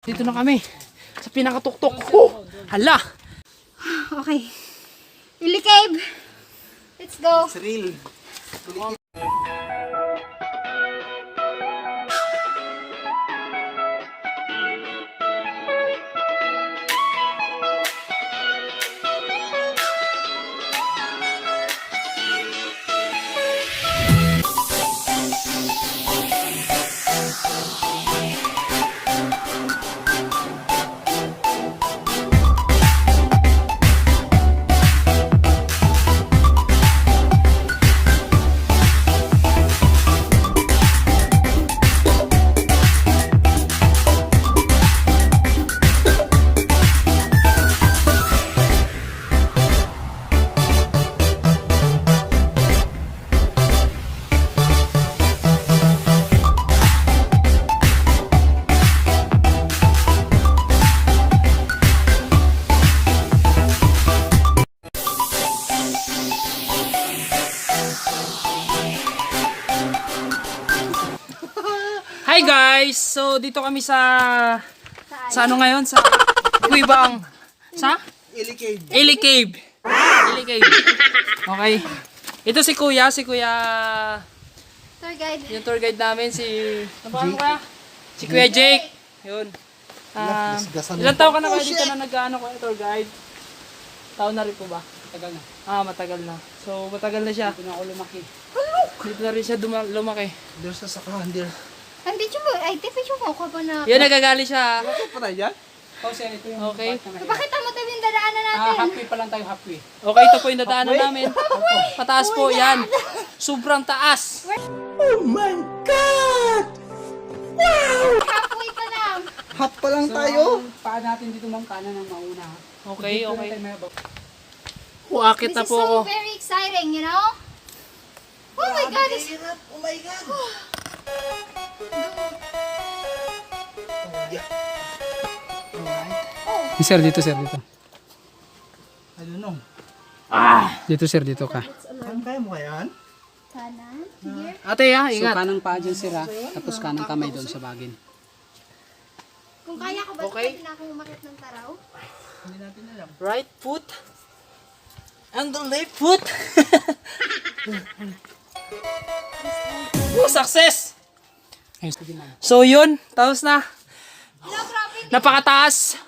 Dito na kami. Sa pinakatuktok. Oh, hala. Okay. Ili Cave. Let's go. It's real. Hi guys! So dito kami sa ano ngayon? Sa Kuibang. Sa? Ili Cave. Ili Cave. Ili Cave. Okay. Ito si Kuya. Tour guide. Yung tour guide namin ano ba kuya? Si Kuya Jake. Yun. Ilang taon ka na kayo dito na nag-ano ko tour guide? Taon na rin po ba? Tagal na. Matagal na. So matagal na siya. Dito na ako lumaki. Dito na rin siya lumaki. There's sa sakahan there. Hindi mo, ay, tipid yung mukha ba na? Yan, nagagali siya. Bakit pa tayo dyan? Oh, sir, ito yung Okay. part na may- Pakita mo tayo yung dadaanan natin. halfway pa lang tayo, halfway. Okay, ito po yung dadaanan namin. Pataas po, yan. Sobrang taas. Oh my God! Halfway pa lang. Hot pa lang So, tayo. ang paa natin dito ma'am, kanan ang mauna. Okay, Dito okay. na tayo may abang. Uakit This na is po so ako. very exciting, you know? Oh my God! Oh my God! Sir, dito sir, dito. I don't know. Dito sir, dito ka. Saan kaya mo kayaan? Kanan. Here. Ate So, ingat. kanang paa dyan sir ha, tapos kanang kamay doon sa bagin. Kung kaya ko ba Okay. pwede na akong umakit ng taraw? Hindi natin alam. Right foot. And the left foot. Oh, success! Ayun, sige ma'am. So yun, tapos na. No, grabe. Napakataas.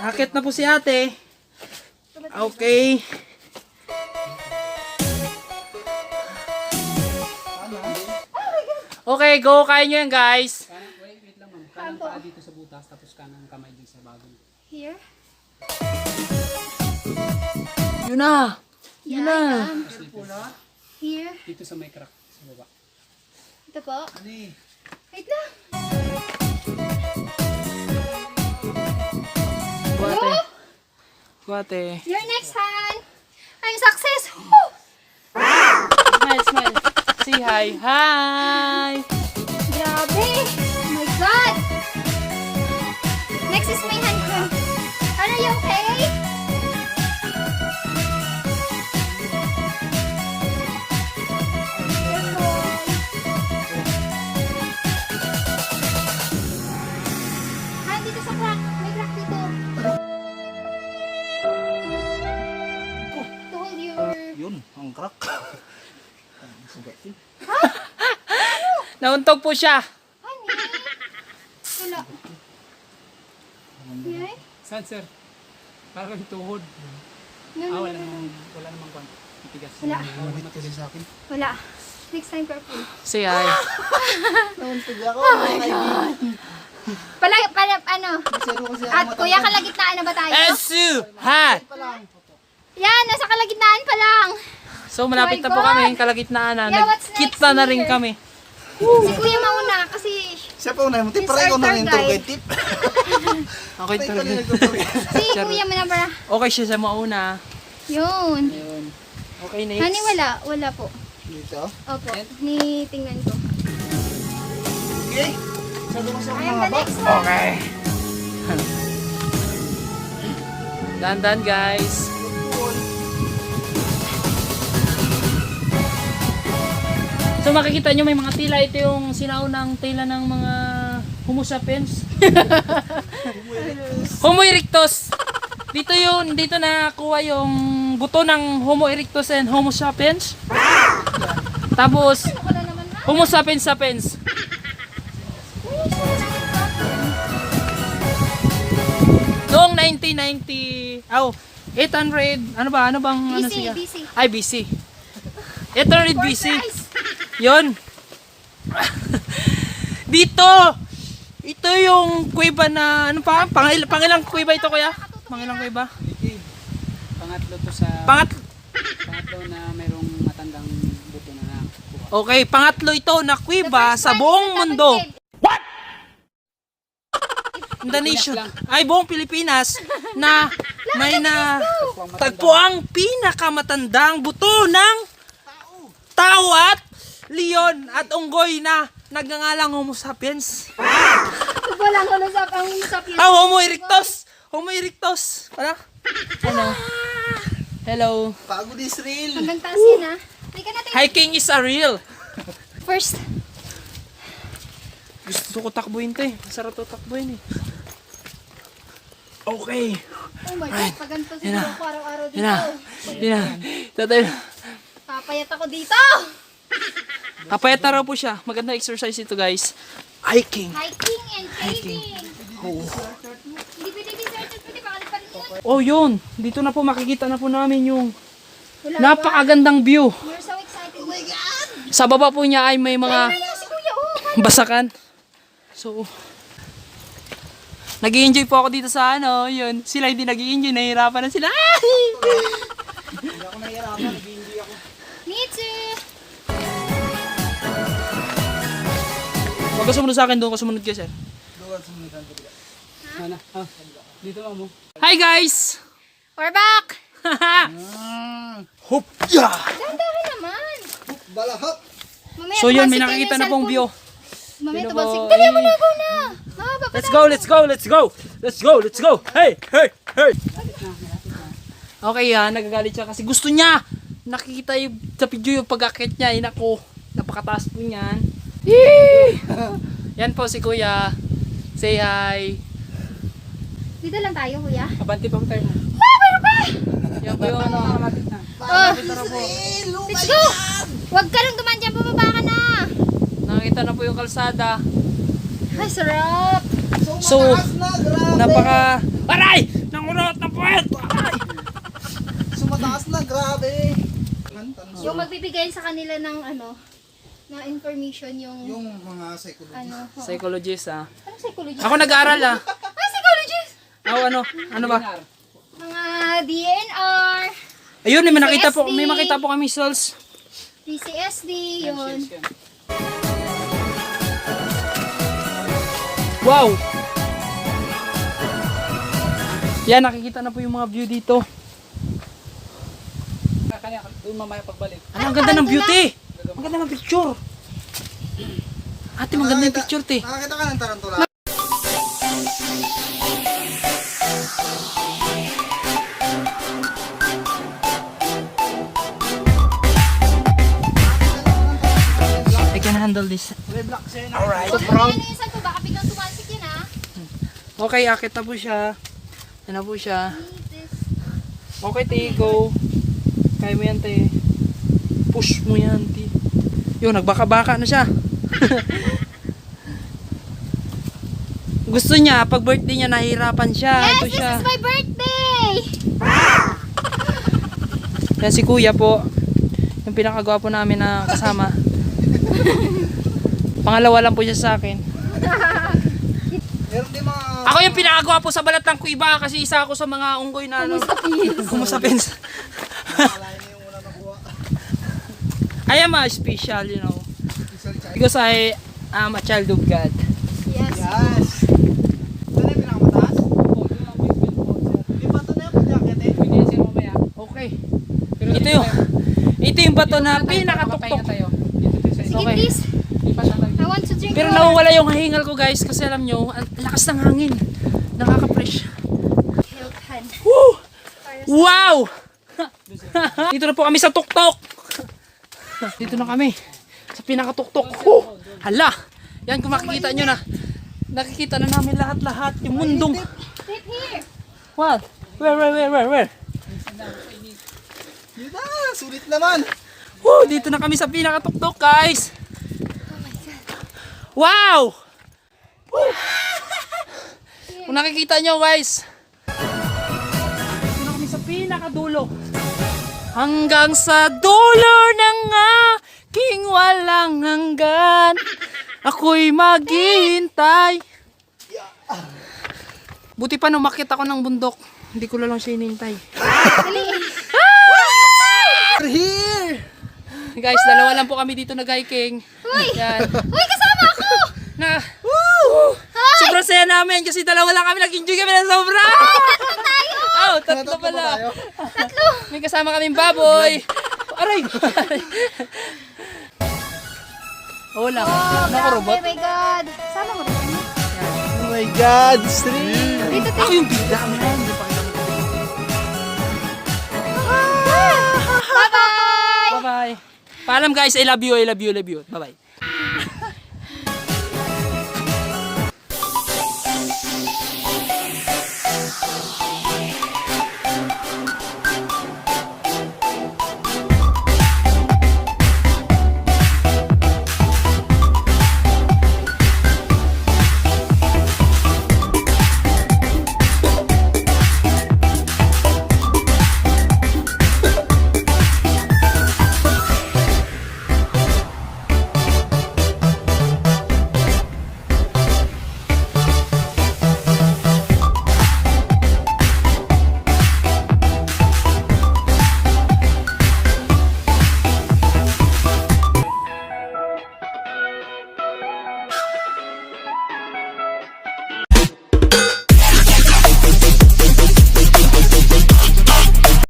Akit na po si ate. Okay. Okay, go. Kaya nyo yan, guys. Wait lang ma'am. Kanang paa dito sa butas, tapos kanang kamay din sa bagin. Here. Yun na. Yun na. Here. Dito sa may crack, sa baba. Ito po. Ano eh? Wait lang. Kuwate. Kuwate. Your next hand. I'm success. Woo! Smile, smile. Say hi. Hi. Grabe. Oh my God. Next is my hand cramp. Are you okay? Hand dito sa crack. May crack dito. To hold your... Yun, ang crack. Nauntog po siya. Honey. Wala. Yay? Saan sir? Parang tuhod. No, no, Wala no, no. namang kwan. Matigas. Wala. Umit kasi sa akin. Wala. Next time, careful. Say hi. Nauntog ako. Oh my God! Ano? Masyado kasi ako At kuya, kalagitnaan na ba tayo? Esu. Ha. Yan, nasa kalagitnaan pa lang. So malapit Oh my na po God. kami, kalagitnaan na. Yeah, what's next Nagkita na rin here? kami. Si kuya mauna kasi Siya pa unay mo. Tip, He's paray ko our na tour yung tour guide. guide tip. Okay, Paray ko talaga. na yung tour guide. si kuya mo na ba? Okay siya sa mauna. Yun. Ayun. Okay, next. Honey, wala po. Dito. Opo, tingnan ko. Okay. Masyado kasi ako I am the mahaba. next one. Okay. Dandan guys. So makikita nyo may mga tila. Ito yung sinaunang tila ng mga Homo sapiens. Homo erectus. Dito nakuha yung buto ng Homo erectus and Homo sapiens. Tapos, Wala naman na. Homo sapiens sapiens. Noong 1990, 800, ano bang, ano BC, siya? BC. Ay, BC. 800 BC. Yon. Dito, ito yung kuweba na, ano pa? Pangilang kuweba ito kaya? Pangilang kuweba? Pangatlo to sa Pangatlo. pangatlo na mayroong matandang buto na nakuha. Okay, pangatlo ito na kuweba sa buong mundo. In the nation. Ay, buong Pilipinas na may na tagpo ang pinakamatandang buto ng tao at leon at unggoy na nagngangalang Homo sapiens. Walang ang sapiens. Homo erectus. Homo erectus. Ano? Hello. Pagod Israel. Hanggang taas yan ha. Halika natin. Hiking is a real. First. Gusto ko takbuhin to eh. Masarap to takbuhin eh. Okay. Oh my God, pag ganito Yan na. siguro ako araw-araw Yan na. dito. Yan na. Tatay. Papayat ako dito. Kapayat na raw po siya. Maganda exercise ito guys. Hiking. Hiking and caving. Hindi pwede deserted, pwede baka pa rin yun. Oh yun. Dito na po makikita na po namin yung Wala ba? napakagandang view. You're so excited. Oh my God. Sa baba po niya ay may mga Ay, si Kuya, oh. basakan. So, nag-i-enjoy po ako dito sa ano, yun. Sila hindi nag-i-enjoy, nahihirapan na sila. Hindi ako nahihirapan, nag-enjoy ako. Me too. Huwag ka sumunod sa akin, doon ka sumunod ka, sir. Doon sumunitan ko. Ano? Dito mo. Hi guys! We're back. Hop! Yeah! Dahan-dahan naman. Balahap. Mamaya So yun, tumalsik may yan nakikita yung na pong view. cellphone. Mamaya Sino tumalsik. ba? Dali mo na, go na. Mahaba pa Let's go, let's go, let's go! Let's go, let's go! Hey, hey, hey! Okay nagagalit siya kasi gusto niya. Nakikita yung sa video yung pag-akit niya. Ay nako, napakataas po niyan. Yee! Yan po si Kuya. Say hi. Dito lang tayo, Kuya. Abante pa tayo. Yan po yung Malapit na. Oh, let's go. Huwag ka nang dumaan dyan, bumaba ka na. nakikita na po yung kalsada. Ay, sarap. So, Mataas na, grabe. napaka... Aray! Nangurot na puwet! Aray! Sumataas na, grabe. Yung magbibigay sa kanila ng ano, na information yung Mga psychology. ano. Psychologist Anong psychologist? Ako nag-aaral Ah, psychologist! Ano ba? Mga DNR, Ayun, may makita po kami cells. PCSD, yun. Wow! Yan, nakikita na po yung mga view dito. Kaya doon mamaya pagbalik. Ang ganda ng beauty! Ang ganda ng picture! Ate, maganda yung picture, te. Nakakita ka ng tarantula? I can handle this. Relax yan. Alright. Huwag mo yan yung saan ko, baka biglang tumalsik yan ha. Okay, akit na po siya. Yan na po siya. Need this. Okay, te, go. Kaya mo yan, te. Push mo yan, te. Yun, nagbaka-baka na siya. Gusto niya, pag birthday niya, nahihirapan siya. Yes, Ito this siya. is my birthday! Yan si Kuya po. Yung pinakagwapo namin na kasama. Pangalawa lang po siya sa akin. Meron din mga... Ako yung pinakagwapo sa balat ng kuiba kasi isa ako sa mga unggoy na ano. Kumusapins. Nakalain na yung una nakuha. I am a special, you know. Because I am a child of God. Yes. Yes. Ito na yung pinakamataas? May bato na yung pag-jacket eh. Pwede yan sir mamaya. Okay. Pero Ito yung bato na pinakatuktok. tayo. Dito tayo sa Sige, Okay. please. Lipat na tayo. I want to drink Pero water. nawawala yung hingal ko guys kasi alam nyo, ang lakas ng hangin. Nakaka-fresh. Hilton. Woo! Wow! Dito na po kami sa tuktok. Dito na kami. Sa pinakatuktok. Hala! Yan kung makikita nyo na. Nakikita na namin lahat-lahat yung mundong. Sit here. What? Where? Yun na, sulit naman. Woo! Dito na kami sa pinakatuktok, guys. Wow! Woo! Kung nakikita nyo, guys. Dito na kami sa pinakadulo. Hanggang sa dulo ng aking walang hanggan. Ako'y maghihintay. Buti pa umakyat ako ng bundok. Hindi ko lang siya hinihintay. We're here! Guys, dalawa lang po kami dito nag-hiking. Yan. Uy, kasama ako! Na, sobrang saya namin kasi dalawa lang kami, nag-enjoy kami ng sobra. Tayo! Oh, tatlo Tatlo pala. pa tayo. Tatlo! May kasama kaming baboy. Aray! Oo lang. Oh, Ako robot. my God. Sama ko rin. Oh my God, stream! Dito, Ako yung bida. Hindi pa kita. Bye-bye! Bye-bye. Paalam guys, I love you. Bye-bye.